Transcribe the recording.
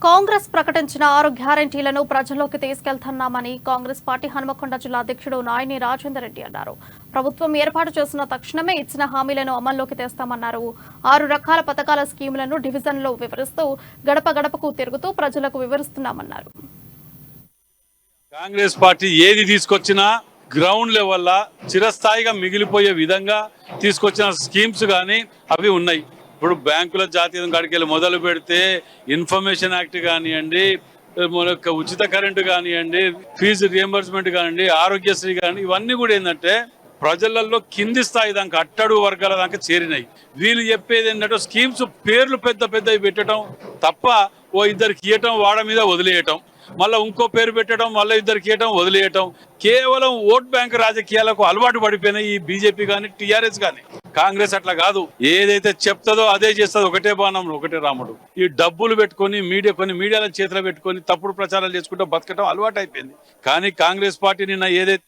కాంగ్రెస్ ప్రకటించిన 6 గ్యారెంటీలను ప్రజల్లోకి తీసుకెళ్తున్నామని కాంగ్రెస్ పార్టీ హనుమకొండ జిల్లా అధ్యక్షుడు నాయని రాజేందర్ రెడ్డి అన్నారు. ప్రభుత్వం ఏర్పాటు చేసిన తక్షణమే ఇచ్చిన హామీలను అమల్లోకి తెస్తామన్నారు. 6 రకాల పథకాల స్కీములను డివిజన్లో వివరిస్తూ గడప గడపకు తిరుగుతూ ప్రజలకు వివరిస్తున్నామన్నారు. కాంగ్రెస్ పార్టీ ఏది తీసుకొచ్చినా గ్రౌండ్ లెవెల్ చిరస్థాయిగా మిగిలిపోయే విధంగా తీసుకొచ్చిన స్కీమ్స్ కానీ అవి ఉన్నాయి. ఇప్పుడు బ్యాంకుల జాతీయం కాడికి మొదలు పెడితే ఇన్ఫర్మేషన్ యాక్ట్ కానివ్వండి, ఉచిత కరెంటు కానివ్వండి, ఫీజు రియంబర్స్మెంట్ కానివ్వండి, ఆరోగ్యశ్రీ కానివ్వండి, ఇవన్నీ కూడా ఏంటంటే ప్రజలలో కింది స్థాయి దాకా అట్టడుగు వర్గాల దాకా చేరినాయి. వీళ్ళు చెప్పేది ఏంటంటే స్కీమ్స్ పేర్లు పెద్ద పెద్దవి పెట్టడం తప్ప ఓ ఇద్దరికి ఇవ్వటం, వాడ మీద వదిలేయటం, మళ్ళీ ఇంకో పేరు పెట్టడం, మళ్ళీ ఇద్దరికి ఇవ్వటం, వదిలేయటం, కేవలం ఓట్ బ్యాంక్ రాజకీయాలకు అలవాటు పడిపోయినాయి ఈ బీజేపీ కానీ టీఆర్ఎస్ కానీ. కాంగ్రెస్ అట్లా కాదు, ఏదైతే చెప్తుందో అదే చేస్తుంది. ఒకటే బాణం ఒకటే రాముడు. ఈ డబ్బులు పెట్టుకొని మీడియాల చేతిలో పెట్టుకొని తప్పుడు ప్రచారాలు చేసుకుంటూ బతకటం అలవాటు అయిపోయింది. కానీ కాంగ్రెస్ పార్టీ నిన్న ఏదైతే